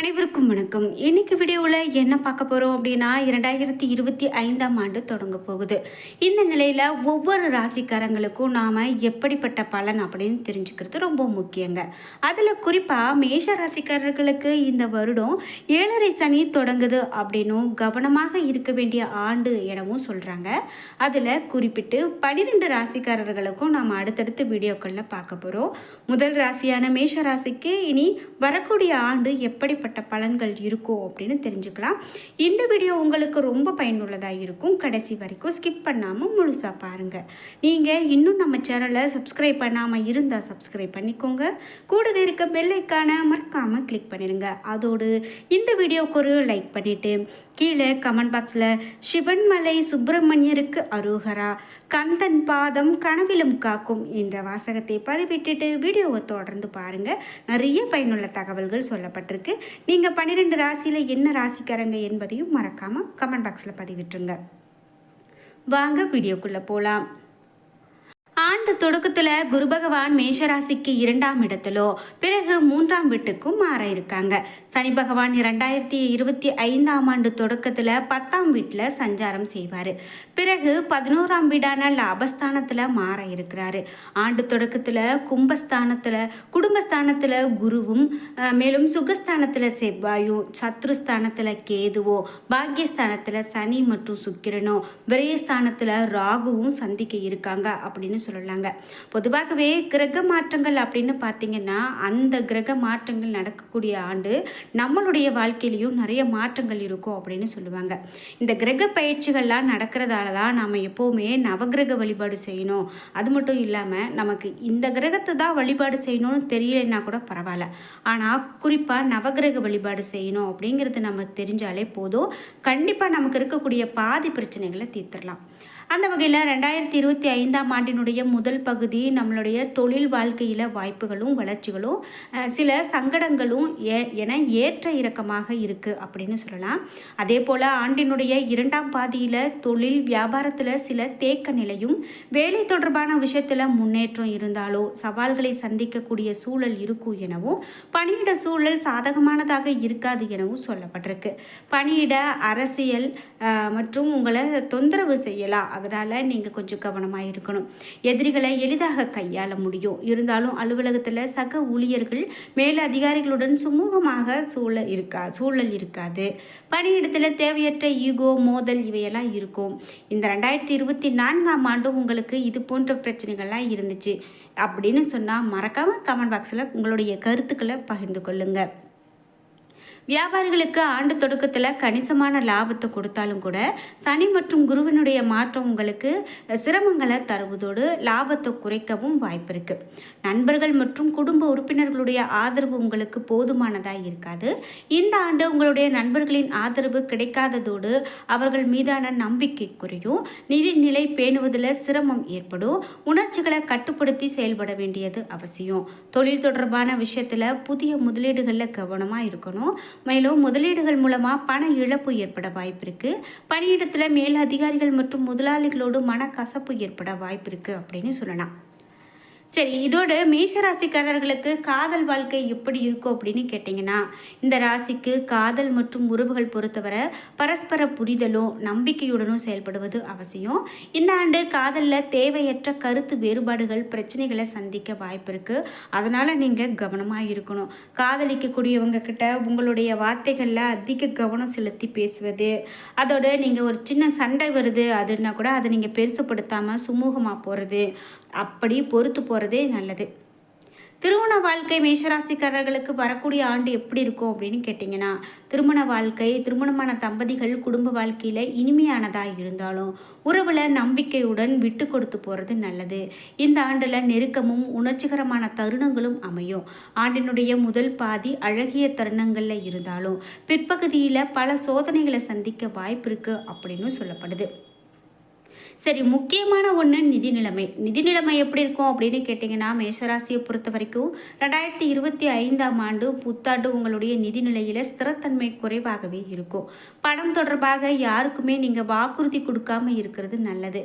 அனைவருக்கும் வணக்கம். இன்னைக்கு வீடியோவில் என்ன பார்க்க போகிறோம் அப்படின்னா 2025ஆம் ஆண்டு தொடங்க போகுது. இந்த நிலையில் ஒவ்வொரு ராசிக்காரங்களுக்கும் நாம் எப்படிப்பட்ட பலன் அப்படின்னு தெரிஞ்சுக்கிறது ரொம்ப முக்கியங்க. அதில் குறிப்பாக மேஷ ராசிக்காரர்களுக்கு இந்த வருடம் 7.5 சனி தொடங்குது அப்படின்னும் கவனமாக இருக்க வேண்டிய ஆண்டு எனவும் சொல்கிறாங்க. அதில் குறிப்பிட்டு 12 ராசிக்காரர்களுக்கும் நாம் அடுத்தடுத்த வீடியோக்களில் பார்க்க போகிறோம். முதல் ராசியான மேஷ ராசிக்கு இனி வரக்கூடிய ஆண்டு எப்படி பலன்கள் இருக்கும் அப்படின்னு தெரிஞ்சுக்கலாம். இந்த வீடியோ உங்களுக்கு ரொம்ப பயனுள்ளதாக இருக்கும். கடைசி வரைக்கும் ஸ்கிப் பண்ணாமல் முழுசாக பாருங்கள். நீங்கள் இன்னும் நம்ம சேனலை சப்ஸ்கிரைப் பண்ணாமல் இருந்தால் சப்ஸ்கிரைப் பண்ணிக்கோங்க. கூடவே இருக்க பெல் ஐக்கானை மறக்காமல் கிளிக் பண்ணிடுங்க. அதோடு இந்த வீடியோவுக்கு ஒரு லைக் பண்ணிவிட்டு கீழே கமெண்ட் பாக்ஸில் சிவன்மலை சுப்பிரமணியருக்கு அரோகரா, கந்தன் பாதம் கனவிலும் காக்கும் என்ற வாசகத்தை பதிவிட்டுட்டு வீடியோவை தொடர்ந்து பாருங்கள். நிறைய பயனுள்ள தகவல்கள் சொல்லப்பட்டிருக்கு. நீங்கள் 12 ராசியில் என்ன ராசிக்காரங்க என்பதையும் மறக்காமல் கமெண்ட் பாக்ஸில் பதிவிட்டுருங்க. வாங்க வீடியோக்குள்ளே போகலாம். ஆண்டு தொடக்கத்தில் குரு பகவான் மேஷராசிக்கு 2ஆம் இடத்திலோ பிறகு 3ஆம் வீட்டுக்கும் மாற இருக்காங்க. சனி பகவான் 2025ஆம் ஆண்டு தொடக்கத்தில் 10ஆம் வீட்டில் சஞ்சாரம் செய்வார். பிறகு 11ஆம் வீடான லாபஸ்தானத்தில் மாற இருக்கிறாரு. ஆண்டு தொடக்கத்தில் கும்பஸ்தானத்தில் குடும்பஸ்தானத்தில் குருவும், மேலும் சுகஸ்தானத்தில் செவ்வாயும், சத்ருஸ்தானத்தில் கேதுவோ, பாக்கியஸ்தானத்தில் சனி மற்றும் சுக்கிரனோ, விரயஸ்தானத்தில் ராகுவும் சந்திக்க இருக்காங்க அப்படின்னு சொல்லலாங்க. பொதுவாகவே கிரக மாற்றங்கள் அப்படின்னு பார்த்தீங்கன்னா அந்த கிரக மாற்றங்கள் நடக்கக்கூடிய ஆண்டு நம்மளுடைய வாழ்க்கையிலையும் நிறைய மாற்றங்கள் இருக்கும் அப்படின்னு சொல்லுவாங்க. இந்த கிரக பயிற்சிகள்லாம் நடக்கிறதால தான் நம்ம எப்போவுமே நவகிரக வழிபாடு செய்யணும். அது மட்டும் இல்லாமல் நமக்கு இந்த கிரகத்தை தான் வழிபாடு செய்யணும்னு தெரியலைன்னா கூட பரவாயில்ல, ஆனால் குறிப்பாக நவகிரக வழிபாடு செய்யணும் அப்படிங்கிறது நம்ம தெரிஞ்சாலே போதும். கண்டிப்பாக நமக்கு இருக்கக்கூடிய பாதி பிரச்சனைகளை தீர்த்திடலாம். அந்த வகையில் 2025ஆம் ஆண்டினுடைய முதல் பகுதி நம்மளுடைய தொழில் வாழ்க்கையில் வாய்ப்புகளும் வளர்ச்சிகளும் சில சங்கடங்களும் என ஏற்ற இறக்கமாக இருக்குது அப்படின்னு சொல்லலாம். அதே போல் ஆண்டினுடைய 2ஆம் பாதியில் தொழில் வியாபாரத்தில் சில தேக்க நிலையும், வேலை தொடர்பான விஷயத்தில் முன்னேற்றம் இருந்தாலோ சவால்களை சந்திக்கக்கூடிய சூழல் இருக்கும் எனவும், பணியிட சூழல் சாதகமானதாக இருக்காது எனவும் சொல்லப்பட்டிருக்கு. பணியிட அரசியல் மற்றும் உங்களை தொந்தரவு செய்யலாம். அதனால் நீங்கள் கொஞ்சம் கவனமாக இருக்கணும். எதிரிகளை எளிதாக கையாள முடியும். இருந்தாலும் அலுவலகத்தில் சக ஊழியர்கள் மேல் அதிகாரிகளுடன் சுமூகமாக சூழல் இருக்காது. பணியிடத்தில் தேவையற்ற ஈகோ, மோதல் இவையெல்லாம் இருக்கும். இந்த 2024ஆம் ஆண்டு உங்களுக்கு இது போன்ற பிரச்சனைகள்லாம் இருந்துச்சு அப்படின்னு சொன்னால் மறக்காமல் கமெண்ட் பாக்ஸில் உங்களுடைய கருத்துக்களை பகிர்ந்து கொள்ளுங்கள். வியாபாரிகளுக்கு ஆண்டு தொடக்கத்தில் கணிசமான லாபத்தை கொடுத்தாலும் கூட சனி மற்றும் குருவினுடைய மாற்றம் உங்களுக்கு சிரமங்களை தருவதோடு லாபத்தை குறைக்கவும் வாய்ப்பு இருக்குது. நண்பர்கள் மற்றும் குடும்ப உறுப்பினர்களுடைய ஆதரவு உங்களுக்கு போதுமானதாக இருக்காது. இந்த ஆண்டு உங்களுடைய நண்பர்களின் ஆதரவு கிடைக்காததோடு அவர்கள் மீதான நம்பிக்கை குறையும். நிதிநிலை பேணுவதில் சிரமம் ஏற்படும். உணர்ச்சிகளை கட்டுப்படுத்தி செயல்பட வேண்டியது அவசியம். தொழில் தொடர்பான விஷயத்தில் புதிய முதலீடுகளில் கவனமாக இருக்கணும். மேலும் முதலீடுகள் மூலமாக பண இழப்பு ஏற்பட வாய்ப்பு இருக்குது. பணியிடத்தில் மேல் அதிகாரிகள் மற்றும் முதலாளிகளோடு மனக்கசப்பு ஏற்பட வாய்ப்பு இருக்குது அப்படின்னு சொல்லலாம். சரி, இதோட மேஷராசிக்காரர்களுக்கு காதல் வாழ்க்கை எப்படி இருக்கும் அப்படின்னு கேட்டிங்கன்னா, இந்த ராசிக்கு காதல் மற்றும் உறவுகள் பொறுத்தவரை பரஸ்பர புரிதலும் நம்பிக்கையுடனும் செயல்படுவது அவசியம். இந்த ஆண்டு காதலில் தேவையற்ற கருத்து வேறுபாடுகள் பிரச்சனைகளை சந்திக்க வாய்ப்பு இருக்குது. அதனால் நீங்கள் கவனமாக இருக்கணும். காதலிக்கக்கூடியவங்க கிட்ட உங்களுடைய வார்த்தைகளில் அதிக கவனம் செலுத்தி பேசுவது, அதோடு நீங்கள் ஒரு சின்ன சண்டை வருது அதுன்னா கூட அதை நீங்கள் பெருசுப்படுத்தாமல் சுமூகமாக போகிறது, அப்படி பொறுத்து போகிறதே நல்லது. திருமண வாழ்க்கை மேஷராசிக்காரர்களுக்கு வரக்கூடிய ஆண்டு எப்படி இருக்கும் அப்படின்னு கேட்டிங்கன்னா, திருமண வாழ்க்கை திருமணமான தம்பதிகள் குடும்ப வாழ்க்கையில் இனிமையானதாக இருந்தாலும் உறவில் நம்பிக்கையுடன் விட்டு கொடுத்து போகிறது நல்லது. இந்த ஆண்டில் நெருக்கமும் உணர்ச்சிகரமான தருணங்களும் அமையும். ஆண்டினுடைய முதல் பாதி அழகிய தருணங்களில் இருந்தாலும் பிற்பகுதியில் பல சோதனைகளை சந்திக்க வாய்ப்பு இருக்குது அப்படின்னு சொல்லப்படுது. சரி, முக்கியமான ஒன்று நிதி நிலைமை. நிதி நிலைமை எப்படி இருக்கும் அப்படின்னு கேட்டிங்கன்னா, மேஷராசியை பொறுத்த வரைக்கும் 2025ஆம் ஆண்டு புத்தாண்டு உங்களுடைய நிதி நிலையில் ஸ்திரத்தன்மை குறைவாகவே இருக்கும். பணம் தொடர்பாக யாருக்குமே நீங்கள் வாக்குறுதி கொடுக்காம இருக்கிறது நல்லது.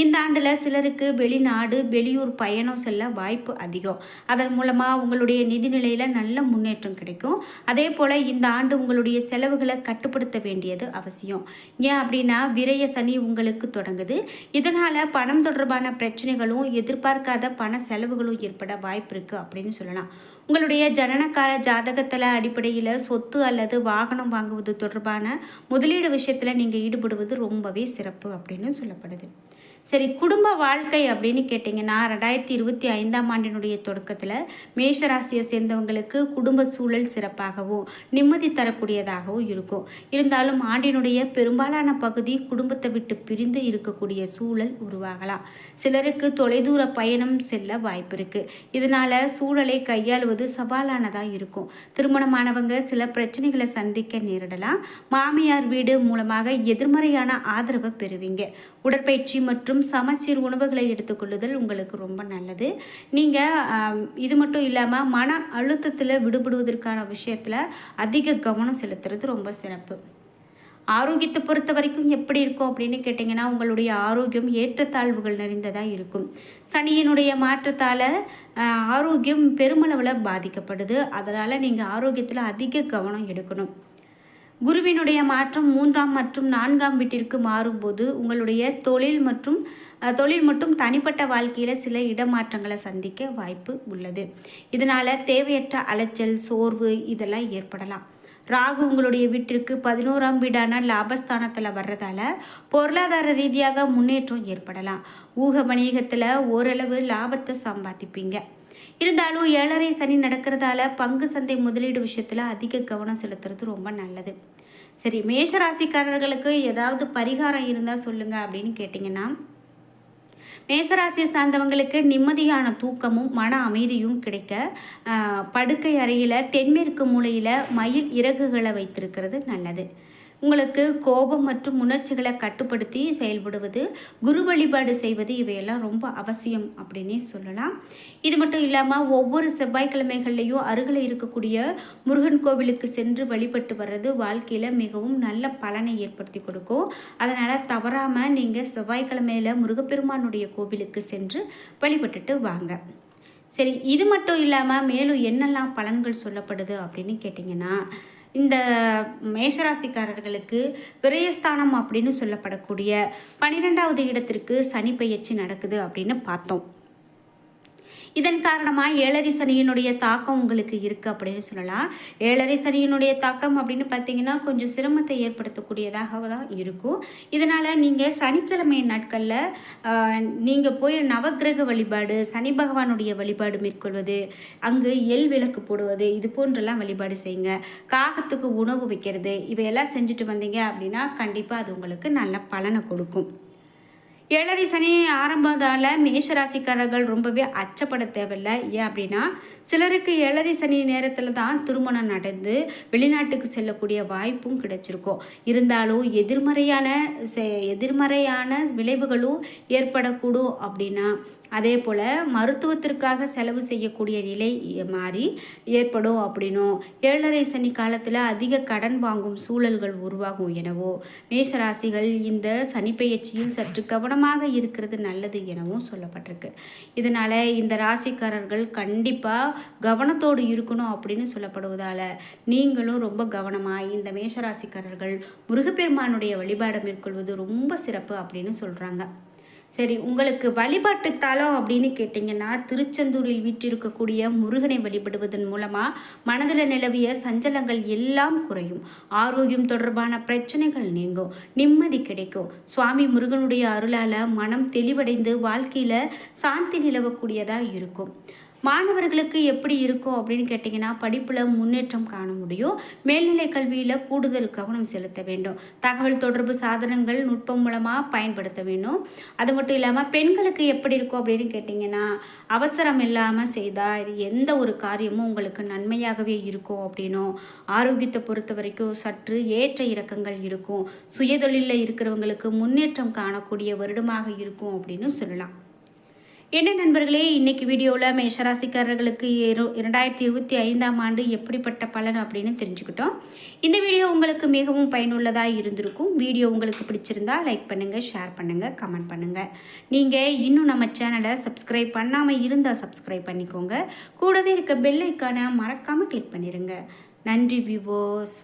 இந்த ஆண்டில் சிலருக்கு வெளிநாடு வெளியூர் பயணம் செல்ல வாய்ப்பு அதிகம். அதன் மூலமாக உங்களுடைய நிதி நிலையில் நல்ல முன்னேற்றம் கிடைக்கும். அதே போல் இந்த ஆண்டு உங்களுடைய செலவுகளை கட்டுப்படுத்த வேண்டியது அவசியம். ஏன் அப்படின்னா விரய சனி உங்களுக்கு தொடங்குது. இதனால் பணம் தொடர்பான பிரச்சனைகளும் எதிர்பார்க்காத பண செலவுகளும் ஏற்பட வாய்ப்பு இருக்குது அப்படின்னு சொல்லலாம். உங்களுடைய ஜனனகால ஜாதகத்தில் அடிப்படையில் சொத்து அல்லது வாகனம் வாங்குவது தொடர்பான முதலீடு விஷயத்தில் நீங்கள் ஈடுபடுவது ரொம்பவே சிறப்பு அப்படின்னு சொல்லப்படுது. சரி, குடும்ப வாழ்க்கை அப்படின்னு கேட்டிங்கன்னா 2025ஆம் ஆண்டினுடைய தொடக்கத்தில் மேஷராசியை சேர்ந்தவங்களுக்கு குடும்ப சூழல் சிறப்பாகவும் நிம்மதி தரக்கூடியதாகவும் இருக்கும். இருந்தாலும் ஆண்டினுடைய பெரும்பாலான பகுதி குடும்பத்தை விட்டு பிரிந்து இருக்கக்கூடிய சூழல் உருவாகலாம். சிலருக்கு தொலைதூர பயணம் செல்ல வாய்ப்பு இருக்குது. இதனால் சூழலை கையாளுவது சவாலானதாக இருக்கும். திருமணமானவங்க சில பிரச்சனைகளை சந்திக்க நேரிடலாம். மாமியார் வீடு மூலமாக எதிர்மறையான ஆதரவை பெறுவீங்க. உடற்பயிற்சி மற்றும் சமச்சீர் உணவுகளை எடுத்துக்கொள்ளுதல் உங்களுக்கு ரொம்ப நல்லது. நீங்கள் இது மட்டும் இல்லாமல் மன அழுத்தத்தில் விடுபடுவதற்கான விஷயத்தில் அதிக கவனம் செலுத்துறது ரொம்ப சிறப்பு. ஆரோக்கியத்தை பொறுத்த வரைக்கும் எப்படி இருக்கும் அப்படின்னு கேட்டிங்கன்னா, உங்களுடைய ஆரோக்கியம் ஏற்றத்தாழ்வுகள் நிறைந்ததாக இருக்கும். சனியினுடைய மாற்றத்தால் ஆரோக்கியம் பெருமளவில் பாதிக்கப்படுது. அதனால் நீங்கள் ஆரோக்கியத்தில் அதிக கவனம் எடுக்கணும். குருவினுடைய மாற்றம் 3ஆம் மற்றும் 4ஆம் வீட்டிற்கு மாறும்போது உங்களுடைய தொழில் மற்றும் தனிப்பட்ட வாழ்க்கையில் சில இடமாற்றங்களை சந்திக்க வாய்ப்பு உள்ளது. இதனால் தேவையற்ற அலைச்சல், சோர்வு இதெல்லாம் ஏற்படலாம். ராகு உங்களுடைய வீட்டிற்கு 11ஆம் வீடான லாபஸ்தானத்தில் வர்றதால பொருளாதார ரீதியாக முன்னேற்றம் ஏற்படலாம். ஊக வணிகத்தில் ஓரளவு லாபத்தை சம்பாதிப்பீங்க. இருந்தாலும் 7.5 சனி நடக்கிறதால பங்கு சந்தை முதலீடு விஷயத்தில் அதிக கவனம் செலுத்துறது ரொம்ப நல்லது. சரி, மேஷராசிக்காரர்களுக்கு ஏதாவது பரிகாரம் இருந்தால் சொல்லுங்கள் அப்படின்னு கேட்டிங்கன்னா, மேசராசியை சார்ந்தவங்களுக்கு நிம்மதியான தூக்கமும் மன அமைதியும் கிடைக்க படுக்கை அறையில் தென்மேற்கு மூலையில் மயில் இறகுகளை வைத்திருக்கிறது நல்லது. உங்களுக்கு கோபம் மற்றும் உணர்ச்சிகளை கட்டுப்படுத்தி செயல்படுவது, குரு வழிபாடு செய்வது இவையெல்லாம் ரொம்ப அவசியம் அப்படின்னே சொல்லலாம். இது மட்டும் இல்லாமல் ஒவ்வொரு செவ்வாய்க்கிழமைகள்லையும் அருகில் இருக்கக்கூடிய முருகன் கோவிலுக்கு சென்று வழிபட்டு வர்றது வாழ்க்கையில் மிகவும் நல்ல பலனை ஏற்படுத்தி கொடுக்கும். அதனால் தவறாமல் நீங்கள் செவ்வாய்க்கிழமையில் முருகப்பெருமானுடைய கோவிலுக்கு சென்று வழிபட்டுட்டு வாங்க. சரி, இது மட்டும் இல்லாமல் மேலும் என்னெல்லாம் பலன்கள் சொல்லப்படுது அப்படின்னு கேட்டிங்கன்னா, இந்த மேஷராசிக்காரர்களுக்கு விரயஸ்தானம் அப்படின்னு சொல்லப்படக்கூடிய 12வது இடத்திற்கு சனி பெயர்ச்சி நடக்குது அப்படின்னு பார்த்தோம். இதன் காரணமாக 7.5 சனியினுடைய தாக்கம் உங்களுக்கு இருக்குது அப்படின்னு சொல்லலாம். 7.5 சனியினுடைய தாக்கம் அப்படின்னு பார்த்தீங்கன்னா கொஞ்சம் சிரமத்தை ஏற்படுத்தக்கூடியதாக தான் இருக்கும். இதனால் நீங்கள் சனிக்கிழமை நாட்களில் நீங்கள் போய் நவக்கிரக வழிபாடு, சனி பகவானுடைய வழிபாடு மேற்கொள்வது, அங்கு எல் விளக்கு போடுவது, இது போன்றெல்லாம் வழிபாடு செய்யுங்க. காகத்துக்கு உணவு வைக்கிறது, இவையெல்லாம் செஞ்சுட்டு வந்தீங்க அப்படின்னா கண்டிப்பாக அது உங்களுக்கு நல்ல பலனை கொடுக்கும். 7.5 சனி ஆரம்பதால் மேஷராசிக்காரர்கள் ரொம்பவே அச்சப்பட தேவையில்லை. ஏன் அப்படின்னா சிலருக்கு 7.5 சனி நேரத்தில் தான் திருமணம் நடந்து வெளிநாட்டுக்கு செல்லக்கூடிய வாய்ப்பும் கிடைச்சிருக்கும். இருந்தாலும் எதிர்மறையான விளைவுகளும் ஏற்படக்கூடும். அப்படின்னா அதே போல் மருத்துவத்திற்காக செலவு செய்யக்கூடிய நிலை மாறி ஏற்படும் அப்படின்னும், 7.5 சனி காலத்தில் அதிக கடன் வாங்கும் சூழல்கள் உருவாகும் எனவோ மேஷராசிகள் இந்த சனிப்பெயர்ச்சியில் சற்று கவனமாக இருக்கிறது நல்லது எனவும் சொல்லப்பட்டிருக்கு. இதனால் இந்த ராசிக்காரர்கள் கண்டிப்பாக கவனத்தோடு இருக்கணும் அப்படின்னு சொல்லப்படுவதால் நீங்களும் ரொம்ப கவனமாக இந்த மேஷராசிக்காரர்கள் முருகப்பெருமானுடைய வழிபாடு மேற்கொள்வது ரொம்ப சிறப்பு அப்படின்னு சொல்கிறாங்க. சரி, உங்களுக்கு வழிபாட்டு தலம் அப்படின்னு கேட்டிங்கன்னா திருச்செந்தூரில் வீற்றிருக்கக்கூடிய முருகனை வழிபடுவதன் மூலமாக மனதில் நிலவிய சஞ்சலங்கள் எல்லாம் குறையும். ஆரோக்கியம் தொடர்பான பிரச்சனைகள் நீங்கும், நிம்மதி கிடைக்கும். சுவாமி முருகனுடைய அருளால் மனம் தெளிவடைந்து வாழ்க்கையில் சாந்தி நிலவக்கூடியதாக இருக்கும். மாணவர்களுக்கு எப்படி இருக்கும் அப்படின்னு கேட்டிங்கன்னா, படிப்பில் முன்னேற்றம் காண முடியும். மேல்நிலை கல்வியில் கூடுதல் கவனம் செலுத்த வேண்டும். தகவல் தொடர்பு சாதனங்கள் நுட்பம் மூலமாக பயன்படுத்த வேண்டும். அது மட்டும் இல்லாமல் பெண்களுக்கு எப்படி இருக்கும் அப்படின்னு கேட்டிங்கன்னா, அவசரம் இல்லாமல் செய்தால் எந்த ஒரு காரியமும் உங்களுக்கு நன்மையாகவே இருக்கும் அப்படின்னும், ஆரோக்கியத்தை பொறுத்த வரைக்கும் சற்று ஏற்ற இறக்கங்கள் இருக்கும். சுயதொழிலில் இருக்கிறவங்களுக்கு முன்னேற்றம் காணக்கூடிய வருடமாக இருக்கும் அப்படின்னு சொல்லலாம். என்ன நண்பர்களே, இன்னைக்கு வீடியோவில் மேஷராசிக்காரர்களுக்கு 2025ஆம் ஆண்டு எப்படிப்பட்ட பலன் அப்படின்னு தெரிஞ்சுக்கிட்டோம். இந்த வீடியோ உங்களுக்கு மிகவும் பயனுள்ளதாக இருந்திருக்கும். வீடியோ உங்களுக்கு பிடிச்சிருந்தா லைக் பண்ணுங்கள், ஷேர் பண்ணுங்கள், கமெண்ட் பண்ணுங்கள். நீங்கள் இன்னும் நம்ம சேனலை சப்ஸ்கிரைப் பண்ணாமல் இருந்தால் சப்ஸ்கிரைப் பண்ணிக்கோங்க. கூடவே இருக்க பெல் ஐக்கானை மறக்காமல் கிளிக் பண்ணிடுங்க. நன்றி வியூவர்ஸ்.